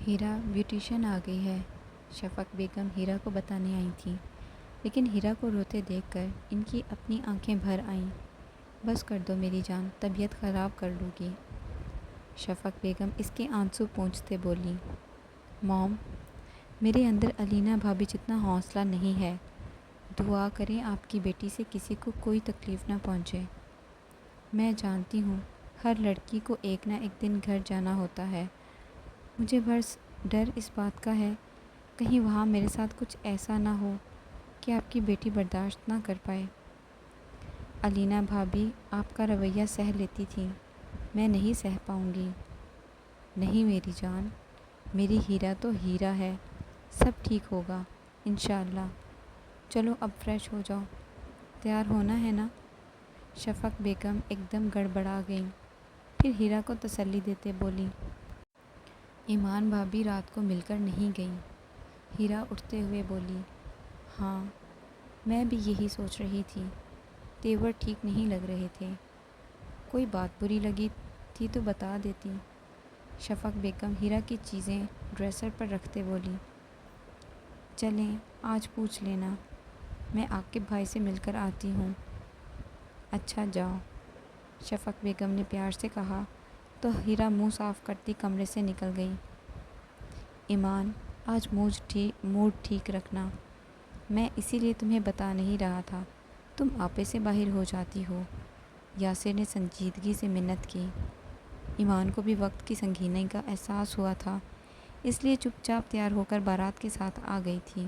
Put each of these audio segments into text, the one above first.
ہیرا بیوٹیشین آ گئی ہے، شفق بیگم ہیرا کو بتانے آئی تھیں، لیکن ہیرا کو روتے دیکھ کر ان کی اپنی آنکھیں بھر آئیں۔ بس کر دو میری جان، طبیعت خراب کر لو گی، شفق بیگم اس کے آنسو پونچھتے بولی۔ موم، میرے اندر علینا بھابھی جتنا حوصلہ نہیں ہے، دعا کریں آپ کی بیٹی سے کسی کو کوئی تکلیف نہ پہنچے۔ میں جانتی ہوں ہر لڑکی کو ایک نہ ایک دن گھر جانا ہوتا ہے، مجھے بس ڈر اس بات کا ہے کہیں وہاں میرے ساتھ کچھ ایسا نہ ہو کہ آپ کی بیٹی برداشت نہ کر پائے۔ علینا بھابھی آپ کا رویہ سہ لیتی تھیں، میں نہیں سہ پاؤں گی۔ نہیں میری جان، میری ہیرا تو ہیرا ہے، سب ٹھیک ہوگا انشاءاللہ۔ چلو اب فریش ہو جاؤ، تیار ہونا ہے نا؟ شفق بیگم ایک دم گڑبڑا گئیں، پھر ہیرا کو تسلی دیتے بولی۔ ایمان بھابھی رات کو مل کر نہیں گئیں، ہیرا اٹھتے ہوئے بولی۔ ہاں، میں بھی یہی سوچ رہی تھی، تیور ٹھیک نہیں لگ رہے تھے، کوئی بات بری لگی تھی تو بتا دیتی، شفق بیگم ہیرا کی چیزیں ڈریسر پر رکھتے بولی۔ چلیں آج پوچھ لینا، میں عاقب بھائی سے مل کر آتی ہوں۔ اچھا جاؤ، شفق بیگم نے پیار سے کہا تو ہیرا منہ صاف کرتی کمرے سے نکل گئی۔ ایمان، آج موڈ ٹھیک رکھنا، میں اسی لیے تمہیں بتا نہیں رہا تھا، تم آپے سے باہر ہو جاتی ہو، یاسر نے سنجیدگی سے منت کی۔ ایمان کو بھی وقت کی سنگینی کا احساس ہوا تھا، اس لیے چپ چاپ تیار ہو کر بارات کے ساتھ آ گئی تھی،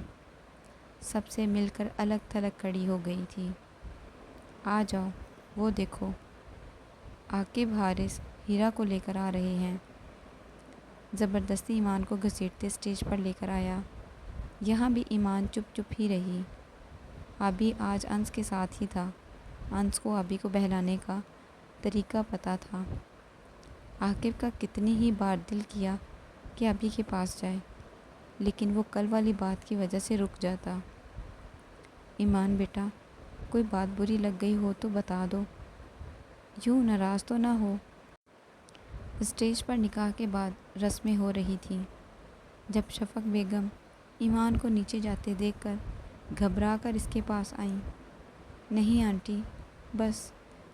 سب سے مل کر الگ تھلگ کھڑی ہو گئی تھی۔ آ جاؤ، وہ دیکھو عاقب حارث ہیرا کو لے کر آ رہے ہیں، زبردستی ایمان کو گھسیٹتے اسٹیج پر لے کر آیا۔ یہاں بھی ایمان چپ چپ ہی رہی، آبی آج انس کے ساتھ ہی تھا، انس کو آبی کو بہلانے کا طریقہ پتہ تھا۔ عاقب کا کتنی ہی بار دل کیا کہ آبی کے پاس جائے، لیکن وہ کل والی بات کی وجہ سے رک جاتا۔ ایمان بیٹا، کوئی بات بری لگ گئی ہو تو بتا دو، یوں ناراض تو نہ ہو۔ اسٹیج پر نکاح کے بعد رسمیں ہو رہی تھیں، جب شفق بیگم ایمان کو نیچے جاتے دیکھ کر گھبرا کر اس کے پاس آئیں۔ نہیں آنٹی، بس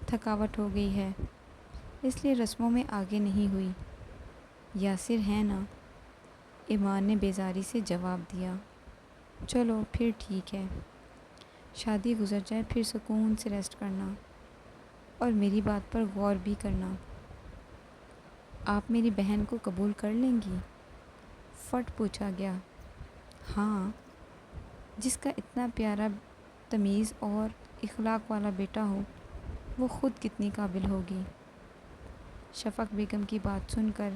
تھکاوٹ ہو گئی ہے، اس لیے رسموں میں آگے نہیں ہوئی۔ یاسر ہے نا؟ ایمان نے بیزاری سے جواب دیا۔ چلو پھر ٹھیک ہے، شادی گزر جائے پھر سکون سے ریسٹ کرنا، اور میری بات پر غور بھی کرنا۔ آپ میری بہن کو قبول کر لیں گی؟ فٹ پوچھا گیا۔ ہاں، جس کا اتنا پیارا، تمیز اور اخلاق والا بیٹا ہو، وہ خود کتنی قابل ہوگی۔ شفق بیگم کی بات سن کر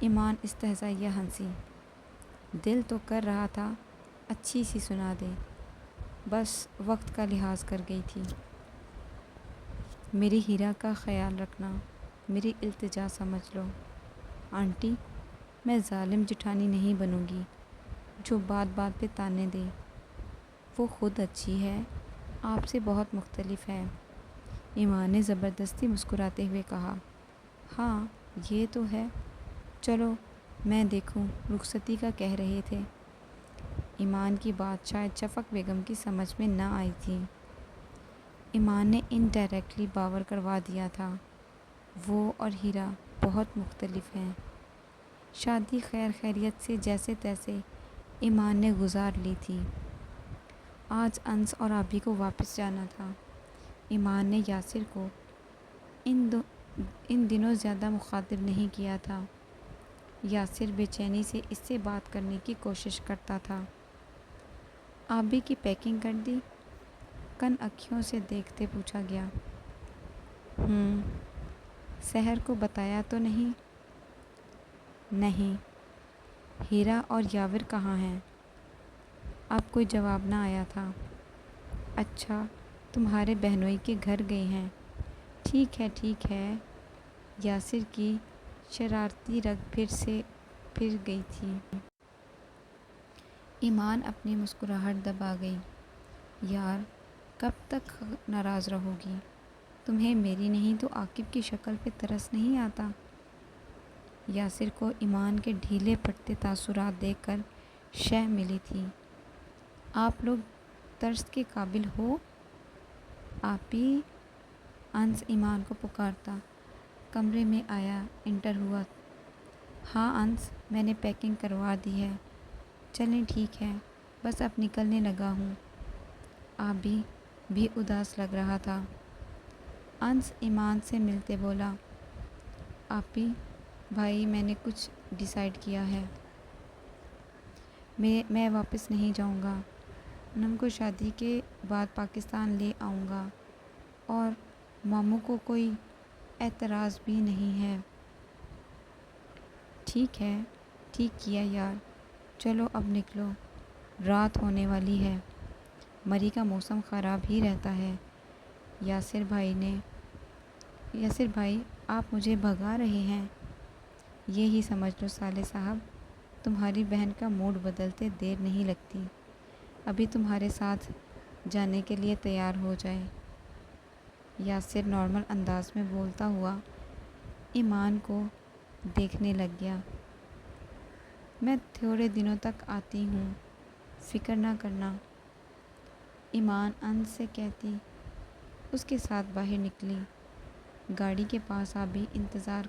ایمان استہزائیہ ہنسی، دل تو کر رہا تھا اچھی سی سنا دے، بس وقت کا لحاظ کر گئی تھی۔ میری ہیرا کا خیال رکھنا، میری التجا سمجھ لو۔ آنٹی، میں ظالم جٹھانی نہیں بنوں گی جو بات بات پہ تانے دے، وہ خود اچھی ہے، آپ سے بہت مختلف ہے، ایمان نے زبردستی مسکراتے ہوئے کہا۔ ہاں یہ تو ہے، چلو میں دیکھوں، رخصتی کا کہہ رہے تھے۔ ایمان کی بات شاید شفق بیگم کی سمجھ میں نہ آئی تھی، ایمان نے انڈائریکٹلی باور کروا دیا تھا، وہ اور ہیرا بہت مختلف ہیں۔ شادی خیر خیریت سے جیسے تیسے ایمان نے گزار لی تھی، آج انس اور آبی کو واپس جانا تھا۔ ایمان نے یاسر کو ان دنوں زیادہ مخاطب نہیں کیا تھا، یاسر بے چینی سے اس سے بات کرنے کی کوشش کرتا تھا۔ آبی کی پیکنگ کر دی؟ کن اکھیوں سے دیکھتے پوچھا گیا۔ سحر کو بتایا تو نہیں؟ نہیں۔ ہیرا اور یاور کہاں ہیں؟ اب کوئی جواب نہ آیا تھا۔ اچھا، تمہارے بہنوئی کے گھر گئے ہیں، ٹھیک ہے ٹھیک ہے، یاسر کی شرارتی رگ پھر گئی تھی۔ ایمان اپنی مسکراہٹ دبا گئی۔ یار، کب تک ناراض رہو گی؟ تمہیں میری نہیں تو عاقب کی شکل پہ ترس نہیں آتا؟ یاسر کو ایمان کے ڈھیلے پڑتے تاثرات دیکھ کر شہ ملی تھی۔ آپ لوگ ترس کے قابل ہو؟ آپی، انس ایمان کو پکارتا کمرے میں آیا، انٹر ہوا۔ ہاں انس، میں نے پیکنگ کروا دی ہے، چلیں ٹھیک ہے، بس اب نکلنے لگا ہوں۔ آبی بھی اداس لگ رہا تھا۔ انس ایمان سے ملتے بولا، آپی بھائی میں نے کچھ ڈیسائیڈ کیا ہے، میں واپس نہیں جاؤں گا۔ انم کو شادی کے بعد پاکستان لے آؤں گا، اور ماموں کو کوئی اعتراض بھی نہیں ہے۔ ٹھیک ہے، ٹھیک کیا یار، چلو اب نکلو، رات ہونے والی ہے، مری کا موسم خراب ہی رہتا ہے۔ یاسر بھائی آپ مجھے بھگا رہے ہیں؟ یہی سمجھ لو صالح صاحب، تمہاری بہن کا موڈ بدلتے دیر نہیں لگتی، ابھی تمہارے ساتھ جانے کے لیے تیار ہو جائے۔ یاسر نارمل انداز میں بولتا ہوا ایمان کو دیکھنے لگ گیا۔ میں تھوڑے دنوں تک آتی ہوں، فکر نہ کرنا، ایمان انس سے کہتی اس کے ساتھ باہر نکلی۔ گاڑی کے پاس آبی انتظار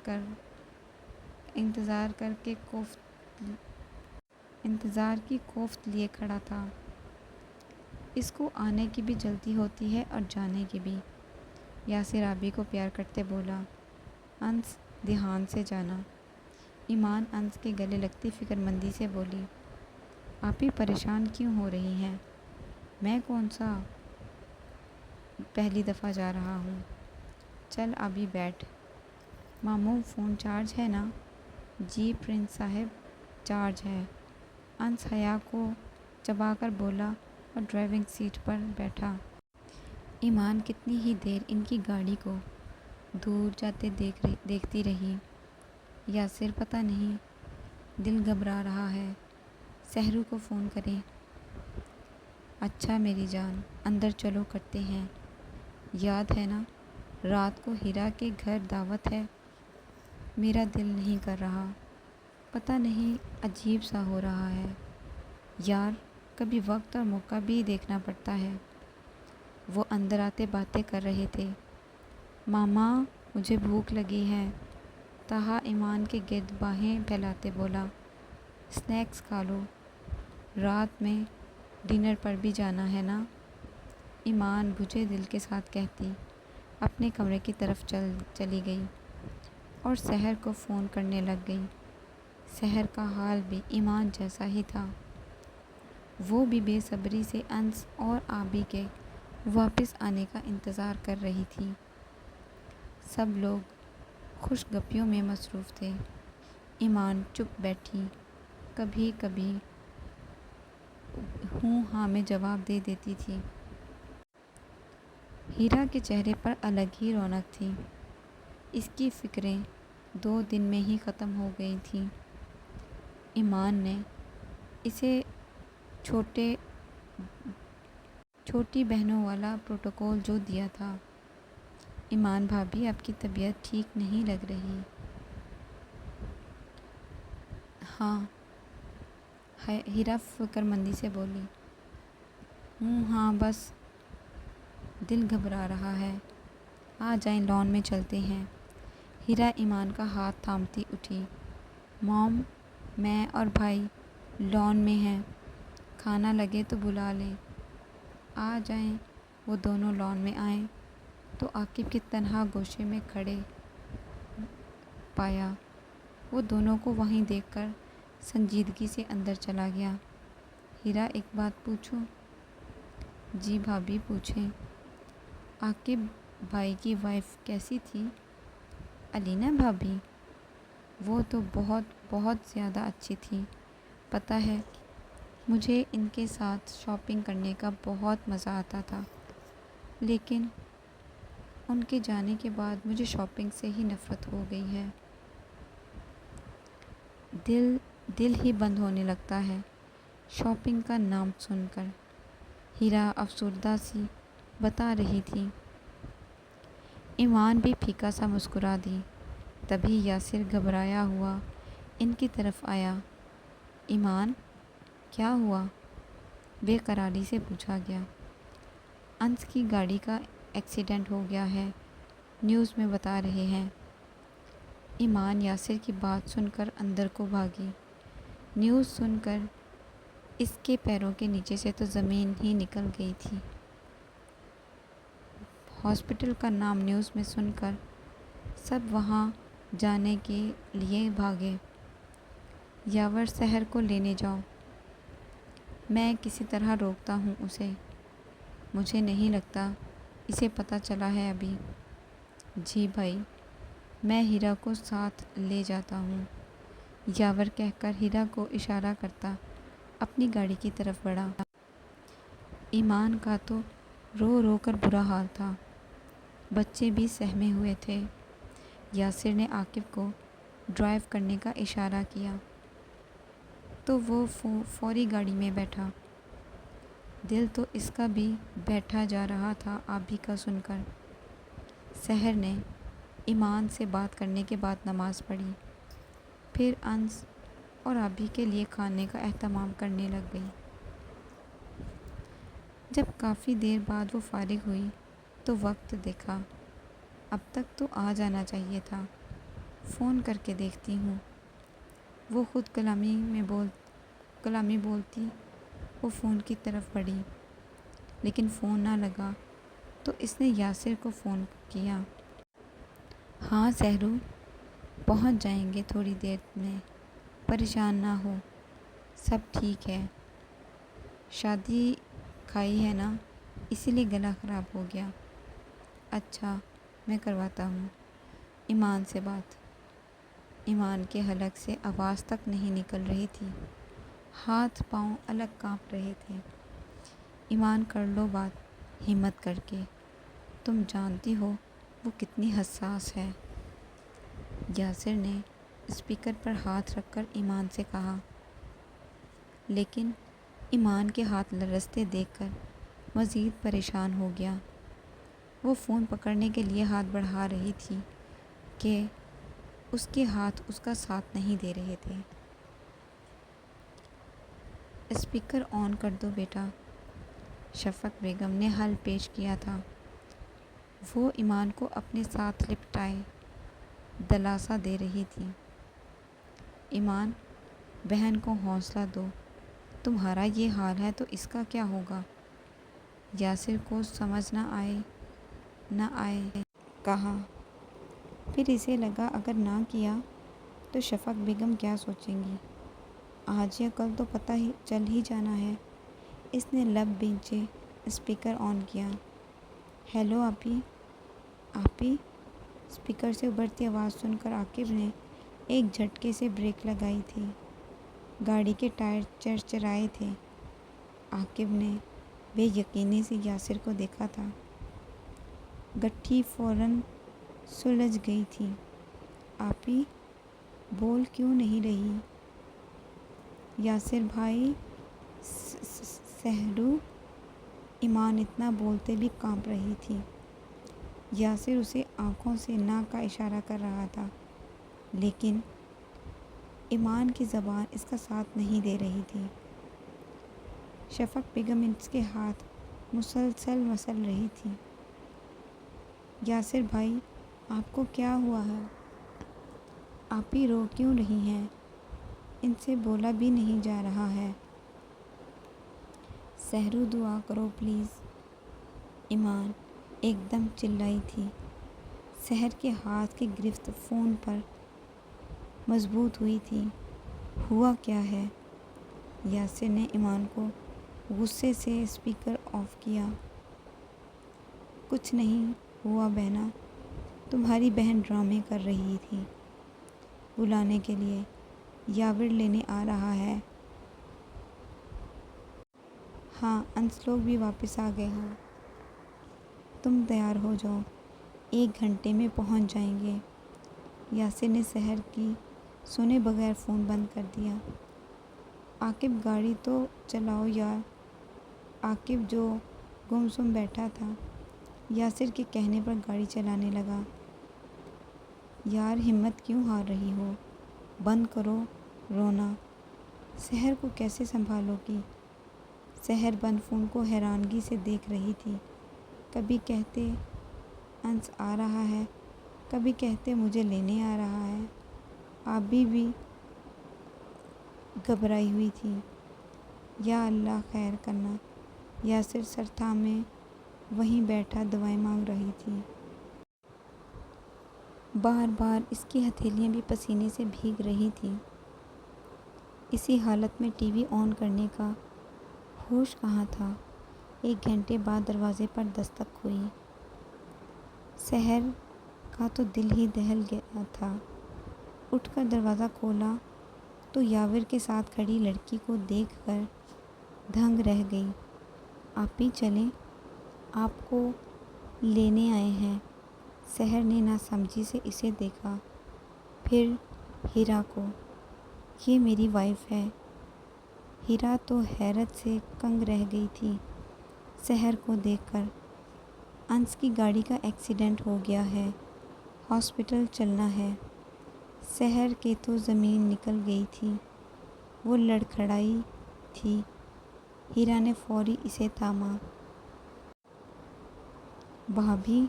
کی کوفت لیے کھڑا تھا۔ اس کو آنے کی بھی جلدی ہوتی ہے اور جانے کی بھی۔ یاسر آبی کو پیار کرتے بولا، انس دھیان سے جانا۔ ایمان انس کے گلے لگتی فکر مندی سے بولی، آپی پریشان کیوں ہو رہی ہیں؟ میں کون سا پہلی دفعہ جا رہا ہوں، چل آبی بیٹھ۔ ماموں فون چارج ہے نا؟ جی پرنس صاحب چارج ہے، انس حیا کو چبا کر بولا اور ڈرائیونگ سیٹ پر بیٹھا۔ ایمان کتنی ہی دیر ان کی گاڑی کو دور جاتے دیکھتی رہی۔ یاسر پتہ نہیں، دل گھبرا رہا ہے، سحرو کو فون کریں۔ اچھا میری جان، اندر چلو کرتے ہیں، یاد ہے نا رات کو ہیرا کے گھر دعوت ہے؟ میرا دل نہیں کر رہا، پتہ نہیں عجیب سا ہو رہا ہے یار، کبھی وقت اور موقع بھی دیکھنا پڑتا ہے۔ وہ اندر آتے باتیں کر رہے تھے۔ ماما مجھے بھوک لگی ہے، طہا ایمان کے گرد باہیں پھیلاتے بولا، اسنیکس کھا لو، رات میں ڈنر پر بھی جانا ہے نا؟ ایمان بجھے دل کے ساتھ کہتی اپنے کمرے کی طرف چلی گئی اور سحر کو فون کرنے لگ گئی۔ سحر کا حال بھی ایمان جیسا ہی تھا، وہ بھی بے صبری سے انس اور آبی کے واپس آنے کا انتظار کر رہی تھی۔ سب لوگ خوش گپیوں میں مصروف تھے۔ ایمان چپ بیٹھی، کبھی کبھی ہوں ہاں میں جواب دے دیتی تھی۔ ہیرا کے چہرے پر الگ ہی رونق تھی، اس کی فکریں 2 دن میں ہی ختم ہو گئی تھیں۔ ایمان نے اسے چھوٹی بہنوں والا پروٹوکول جو دیا تھا، ایمان بھابھی آپ کی طبیعت ٹھیک نہیں لگ رہی؟ ہاں، ہیرا فکر مندی سے بولی، ہاں بس دل گھبرا رہا ہے، آ جائیں لان میں چلتے ہیں۔ ہیرا ایمان کا ہاتھ تھامتی اٹھی، موم میں اور بھائی لان میں ہیں، کھانا لگے تو بلا لیں۔ آ جائیں۔ وہ دونوں لان میں آئے تو عاقب کے تنہا گوشے میں کھڑے پایا۔ وہ دونوں کو وہیں دیکھ کر سنجیدگی سے اندر چلا گیا۔ ہیرا ایک بات پوچھوں؟ جی بھابھی پوچھیں۔ عاقب بھائی کی وائف کیسی تھی؟ علینا بھابھی؟ وہ تو بہت بہت زیادہ اچھی تھی، پتہ ہے مجھے ان کے ساتھ شاپنگ کرنے کا بہت مزہ آتا تھا، لیکن ان کے جانے کے بعد مجھے شاپنگ سے ہی نفرت ہو گئی ہے۔ دل ہی بند ہونے لگتا ہے شاپنگ کا نام سن کر، ہیرا افسردہ سی بتا رہی تھی۔ ایمان بھی پھیکا سا مسکرا دی۔ تبھی یاسر گھبرایا ہوا ان کی طرف آیا۔ ایمان، کیا ہوا؟ بے قراری سے پوچھا گیا۔ انس کی گاڑی کا ایکسیڈنٹ ہو گیا ہے، نیوز میں بتا رہے ہیں۔ ایمان یاسر کی بات سن کر اندر کو بھاگی۔ نیوز سن کر اس کے پیروں کے نیچے سے تو زمین ہی نکل گئی تھی۔ ہاسپٹل کا نام نیوز میں سن کر سب وہاں جانے کے لیے بھاگے۔ یاور سحر کو لینے جاؤ، میں کسی طرح روکتا ہوں اسے، مجھے نہیں لگتا اسے پتہ چلا ہے ابھی۔ جی بھائی، میں ہیرا کو ساتھ لے جاتا ہوں، یاور کہہ کر ہیرا کو اشارہ کرتا اپنی گاڑی کی طرف بڑھا۔ ایمان کا تو رو رو کر برا حال تھا، بچے بھی سہمے ہوئے تھے۔ یاسر نے عاقب کو ڈرائیو کرنے کا اشارہ کیا تو وہ فوری گاڑی میں بیٹھا۔ دل تو اس کا بھی بیٹھا جا رہا تھا آبی کا سن کر۔ سحر نے ایمان سے بات کرنے کے بعد نماز پڑھی، پھر انس اور آبی کے لیے کھانے کا اہتمام کرنے لگ گئی۔ جب کافی دیر بعد وہ فارغ ہوئی تو وقت دیکھا، اب تک تو آ جانا چاہیے تھا، فون کر کے دیکھتی ہوں۔ وہ خود کلامی بولتی وہ فون کی طرف بڑھی، لیکن فون نہ لگا تو اس نے یاسر کو فون کیا۔ ہاں سحرو، پہنچ جائیں گے تھوڑی دیر میں، پریشان نہ ہو، سب ٹھیک ہے۔ شادی کھائی ہے نا، اسی لیے گلا خراب ہو گیا۔ اچھا، میں کرواتا ہوں ایمان سے بات۔ ایمان کے حلق سے آواز تک نہیں نکل رہی تھی، ہاتھ پاؤں الگ کانپ رہے تھے۔ ایمان، کر لو بات ہمت کر کے، تم جانتی ہو وہ کتنی حساس ہے۔ یاسر نے اسپیکر پر ہاتھ رکھ کر ایمان سے کہا، لیکن ایمان کے ہاتھ لرزتے دیکھ کر مزید پریشان ہو گیا۔ وہ فون پکڑنے کے لیے ہاتھ بڑھا رہی تھی کہ اس کے ہاتھ اس کا ساتھ نہیں دے رہے تھے۔ اسپیکر آن کر دو بیٹا، شفق بیگم نے حل پیش کیا تھا۔ وہ ایمان کو اپنے ساتھ لپٹائے دلاسا دے رہی تھی۔ ایمان، بہن کو حوصلہ دو، تمہارا یہ حال ہے تو اس کا کیا ہوگا؟ یاسر کو سمجھ نہ آئے کہا، پھر اسے لگا اگر نہ کیا تو شفق بیگم کیا سوچیں گی، آج یا کل تو پتہ ہی چل ہی جانا ہے۔ اس نے لب بھینچے اسپیکر آن کیا۔ ہیلو آپی۔ آپی؟ اسپیکر سے ابھرتی آواز سن کر عاقب نے ایک جھٹکے سے بریک لگائی تھی۔ گاڑی کے ٹائر چرچرائے تھے۔ عاقب نے بے یقینی سے یاسر کو دیکھا تھا۔ گٹھی فوراً سلجھ گئی تھی۔ آپی، بول کیوں نہیں رہی؟ یاسر بھائی، سحرو؟ ایمان اتنا بولتے بھی کانپ رہی تھی۔ یاسر اسے آنکھوں سے نہ کا اشارہ کر رہا تھا، لیکن ایمان کی زبان اس کا ساتھ نہیں دے رہی تھی۔ شفق بیگم اس کے ہاتھ مسلسل مسل رہی تھی۔ یاسر بھائی، آپ کو کیا ہوا ہے؟ آپی رو کیوں رہی ہیں؟ ان سے بولا بھی نہیں جا رہا ہے۔ سحرو دعا کرو پلیز، ایمان ایک دم چلائی تھی۔ سحر کے ہاتھ کی گرفت فون پر مضبوط ہوئی تھی۔ ہوا کیا ہے؟ یاسر نے ایمان کو غصے سے اسپیکر آف کیا۔ کچھ نہیں ہوا بہنا، تمہاری بہن ڈرامے کر رہی تھی بلانے کے لیے، یاور لینے آ رہا ہے۔ ہاں، انس لوگ بھی واپس آ گئے ہیں، تم تیار ہو جاؤ، 1 گھنٹے میں پہنچ جائیں گے۔ یاسر نے سحر کی سنے بغیر فون بند کر دیا۔ عاقب گاڑی تو چلاؤ یار۔ عاقب جو گمسم بیٹھا تھا، یاسر کے کہنے پر گاڑی چلانے لگا۔ یار ہمت کیوں ہار رہی ہو؟ بند کرو رونا، سحر کو کیسے سنبھالو گی؟ سحر بند فون کو حیرانگی سے دیکھ رہی تھی۔ کبھی کہتے انس آ رہا ہے، کبھی کہتے مجھے لینے آ رہا ہے۔ آبی بھی گھبرائی ہوئی تھی۔ یا اللہ خیر کرنا، یاسر سر تھامے وہیں بیٹھا دعائیں مانگ رہی تھی۔ بار بار اس کی ہتھیلیاں بھی پسینے سے بھیگ رہی تھیں۔ اسی حالت میں ٹی وی آن کرنے کا ہوش کہاں تھا؟ 1 گھنٹے بعد دروازے پر دستک ہوئی۔ سحر کا تو دل ہی دہل گیا تھا۔ اٹھ کر دروازہ کھولا تو یاور کے ساتھ کھڑی لڑکی کو دیکھ کر دنگ رہ گئی۔ آپی چلیں، آپ کو لینے آئے ہیں۔ سحر نے ناسمجھی سے اسے دیکھا، پھر ہیرا کو۔ یہ میری وائف ہے۔ ہیرا تو حیرت سے کنگ رہ گئی تھی سحر کو دیکھ کر۔ انس کی گاڑی کا ایکسیڈنٹ ہو گیا ہے، ہاسپٹل چلنا ہے۔ سحر کے تو زمین نکل گئی تھی، وہ لڑکھڑائی تھی۔ ہیرا نے فوری اسے تھاما۔ بھابھی،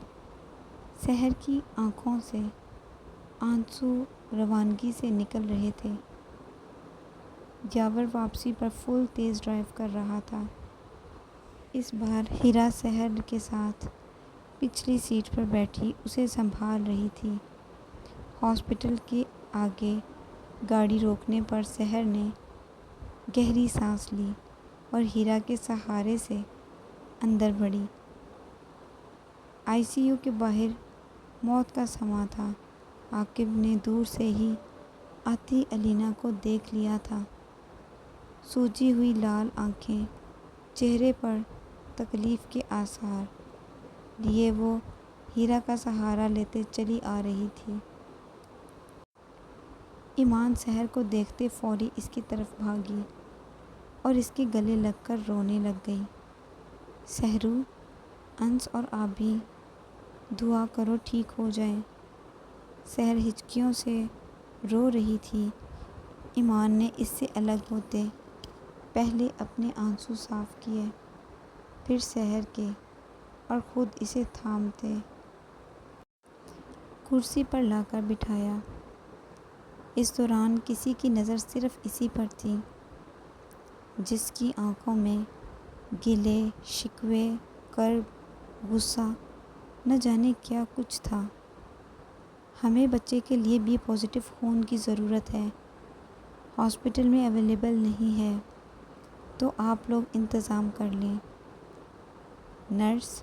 سحر کی آنکھوں سے آنسو روانگی سے نکل رہے تھے۔ یاور واپسی پر فل تیز ڈرائیو کر رہا تھا۔ اس بار ہیرا سحر کے ساتھ پچھلی سیٹ پر بیٹھی اسے سنبھال رہی تھی۔ ہاسپٹل کے آگے گاڑی روکنے پر سحر نے گہری سانس لی اور ہیرا کے سہارے سے اندر بڑھی۔ ICU کے باہر موت کا سماں تھا۔ عاقب نے دور سے ہی آتی علینا کو دیکھ لیا تھا۔ سوجی ہوئی لال آنکھیں، چہرے پر تکلیف کے آثار لیے وہ ہیرا کا سہارا لیتے چلی آ رہی تھی۔ ایمان سحر کو دیکھتے فوری اس کی طرف بھاگی اور اس کے گلے لگ کر رونے لگ گئی۔ سحرو، انس اور آبی دعا کرو ٹھیک ہو جائیں۔ سحر ہچکیوں سے رو رہی تھی۔ ایمان نے اس سے الگ ہوتے پہلے اپنے آنسو صاف کیے، پھر سحر کے، اور خود اسے تھامتے کرسی پر لا کر بٹھایا۔ اس دوران کسی کی نظر صرف اسی پر تھی، جس کی آنکھوں میں گلے، شکوے، کرب، غصہ، نہ جانے کیا کچھ تھا۔ ہمیں بچے کے لیے بی پازیٹیو خون کی ضرورت ہے، ہاسپٹل میں اویلیبل نہیں ہے، تو آپ لوگ انتظام کر لیں۔ نرس،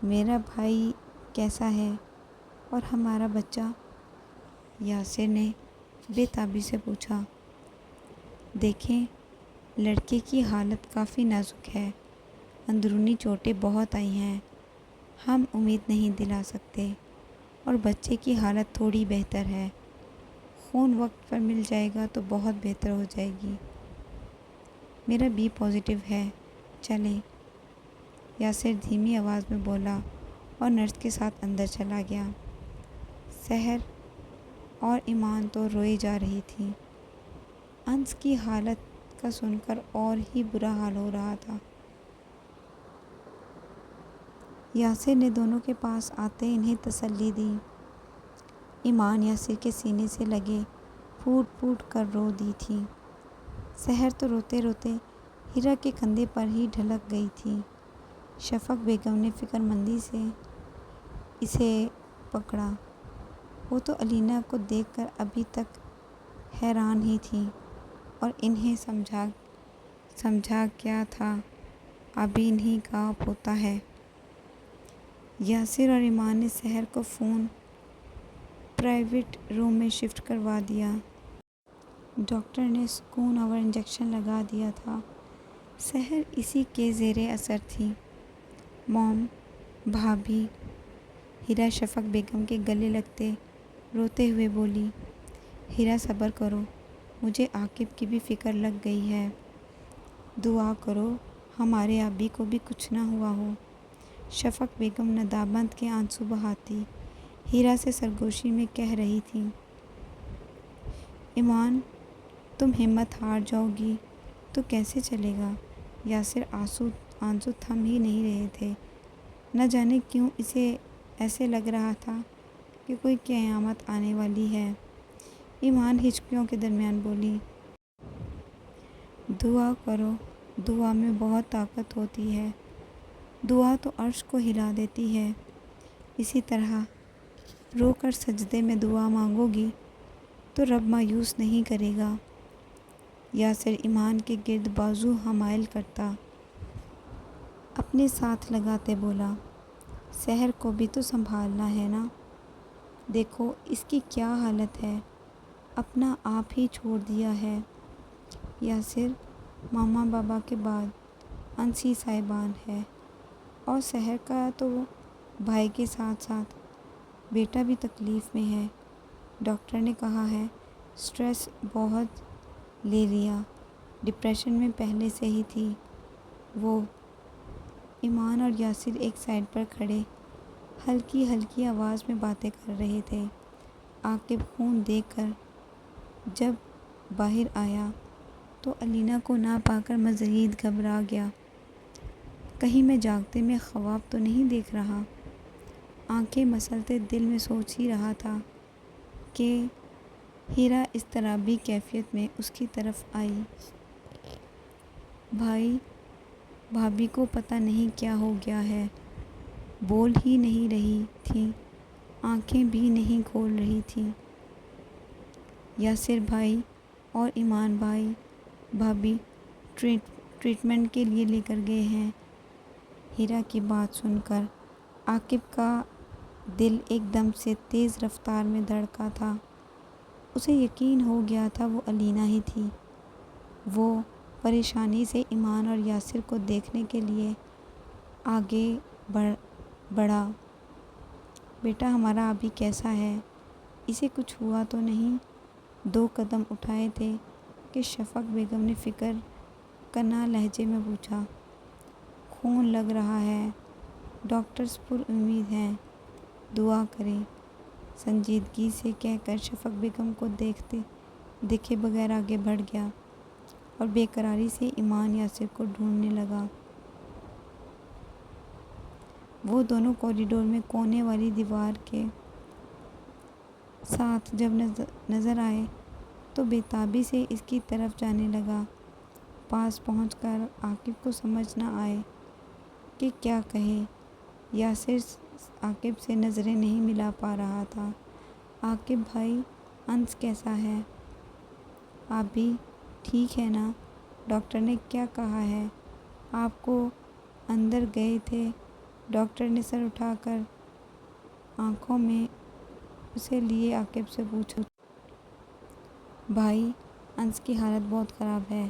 میرا بھائی کیسا ہے اور ہمارا بچہ؟ یاسر نے بے تابی سے پوچھا۔ دیکھیں، لڑکے کی حالت کافی نازک ہے، اندرونی چوٹیں بہت آئی ہیں، ہم امید نہیں دلا سکتے، اور بچے کی حالت تھوڑی بہتر ہے، خون وقت پر مل جائے گا تو بہت بہتر ہو جائے گی۔ میرا بی پازیٹیو ہے، چلیں، یاسر دھیمی آواز میں بولا اور نرس کے ساتھ اندر چلا گیا۔ سحر اور ایمان تو روئی جا رہی تھی۔ انس کی حالت کا سن کر اور ہی برا حال ہو رہا تھا۔ یاسر نے دونوں کے پاس آتے انہیں تسلی دی۔ ایمان یاسر کے سینے سے لگے پھوٹ پھوٹ کر رو دی تھی۔ سحر تو روتے روتے ہیرا کے کندھے پر ہی ڈھلک گئی تھی۔ شفق بیگم نے فکر مندی سے اسے پکڑا۔ وہ تو علینا کو دیکھ کر ابھی تک حیران ہی تھی، اور انہیں سمجھا کیا تھا، ابھی انہیں کا پوتا ہے۔ یاسر اور ایمان نے سحر کو فون پرائیویٹ روم میں شفٹ کروا دیا۔ ڈاکٹر نے سکون آور انجیکشن لگا دیا تھا۔ سحر اسی کے زیر اثر تھی۔ موم، بھابھی، ہیرا شفق بیگم کے گلے لگتے روتے ہوئے بولی۔ ہیرا صبر کرو، مجھے عاقب کی بھی فکر لگ گئی ہے، دعا کرو ہمارے آبی کو بھی کچھ نہ ہوا ہو۔ شفق بیگم ندامت کے آنسو بہاتی ہیرا سے سرگوشی میں کہہ رہی تھیں۔ ایمان، تم ہمت ہار جاؤ گی تو کیسے چلے گا؟ یاسر آنسو تھم ہی نہیں رہے تھے۔ نہ جانے کیوں اسے ایسے لگ رہا تھا کہ کوئی قیامت آنے والی ہے۔ ایمان ہچکیوں کے درمیان بولی، دعا کرو، دعا میں بہت طاقت ہوتی ہے، دعا تو عرش کو ہلا دیتی ہے۔ اسی طرح رو کر سجدے میں دعا مانگو گی تو رب مایوس نہیں کرے گا۔ یاسر ایمان کے گرد بازو حمائل کرتا اپنے ساتھ لگاتے بولا، سحر کو بھی تو سنبھالنا ہے نا، دیکھو اس کی کیا حالت ہے، اپنا آپ ہی چھوڑ دیا ہے۔ یاسر ماما بابا کے بعد انسی صاحبان ہے، اور سحر کا تو بھائی کے ساتھ ساتھ بیٹا بھی تکلیف میں ہے۔ ڈاکٹر نے کہا ہے سٹریس بہت لے لیا، ڈپریشن میں پہلے سے ہی تھی وہ۔ ایمان اور یاسر ایک سائڈ پر کھڑے ہلکی ہلکی آواز میں باتیں کر رہے تھے۔ عاقب خون دیکھ کر جب باہر آیا تو علینا کو نہ پا کر مزید گھبرا گیا، کہیں میں جاگتے میں خواب تو نہیں دیکھ رہا۔ آنکھیں مسلتے دل میں سوچ ہی رہا تھا کہ ہیرا اضطرابی کیفیت میں اس کی طرف آئی۔ بھائی بھابھی کو پتہ نہیں کیا ہو گیا ہے، بول ہی نہیں رہی تھیں، آنکھیں بھی نہیں کھول رہی تھیں۔ یاسر بھائی اور ایمان بھائی بھابھی ٹریٹمنٹ کے لیے لے کر گئے ہیں۔ ہیرا کی بات سن کر عاقب کا دل ایک دم سے تیز رفتار میں دھڑکا تھا۔ اسے یقین ہو گیا تھا وہ علینا ہی تھی۔ وہ پریشانی سے ایمان اور یاسر کو دیکھنے کے لیے آگے بڑھا۔ بیٹا ہمارا ابھی کیسا ہے؟ اسے کچھ ہوا تو نہیں؟ 2 قدم اٹھائے تھے کہ شفق بیگم نے فکر کناں لہجے میں پوچھا۔ خون لگ رہا ہے، ڈاکٹرز پر امید ہیں، دعا کریں، سنجیدگی سے کہہ کر شفق بیگم کو دیکھے بغیر آگے بڑھ گیا اور بے قراری سے ایمان یاسر کو ڈھونڈنے لگا۔ وہ دونوں کوریڈور میں کونے والی دیوار کے ساتھ جب نظر آئے تو بے تابی سے اس کی طرف جانے لگا۔ پاس پہنچ کر عاقب کو سمجھ نہ آئے کہ کیا کہے۔ یاسر عاقب سے نظریں نہیں ملا پا رہا تھا۔ عاقب بھائی، انس کیسا ہے؟ آپ بھی ٹھیک ہے نا؟ ڈاکٹر نے کیا کہا ہے؟ آپ کو اندر گئے تھے؟ ڈاکٹر نے سر اٹھا کر آنکھوں میں اسے لیے عاقب سے پوچھا۔ بھائی، انس کی حالت بہت خراب ہے،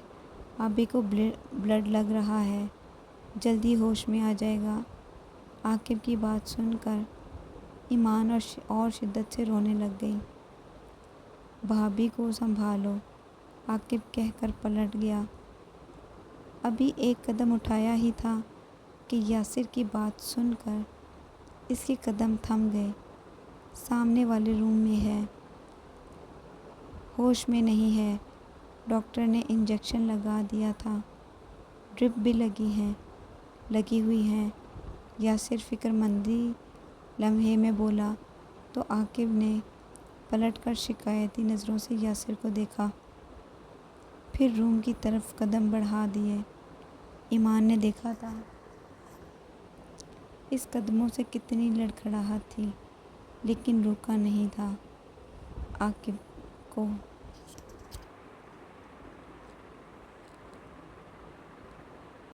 ابھی کو بلڈ لگ رہا ہے، جلدی ہوش میں آ جائے گا۔ عاقب کی بات سن کر ایمان اور شدت سے رونے لگ گئی۔ بھابھی کو سنبھالو، عاقب کہہ کر پلٹ گیا۔ ابھی ایک قدم اٹھایا ہی تھا کہ یاسر کی بات سن کر اس کے قدم تھم گئے۔ سامنے والے روم میں ہے، ہوش میں نہیں ہے، ڈاکٹر نے انجیکشن لگا دیا تھا، ڈرپ بھی لگی ہوئی ہیں۔ یاسر فکر مندی لمحے میں بولا تو عاقب نے پلٹ کر شکایتی نظروں سے یاسر کو دیکھا، پھر روم کی طرف قدم بڑھا دیے۔ ایمان نے دیکھا تھا اس قدموں سے کتنی لڑکھڑاہٹ تھی، لیکن روکا نہیں تھا۔ عاقب کو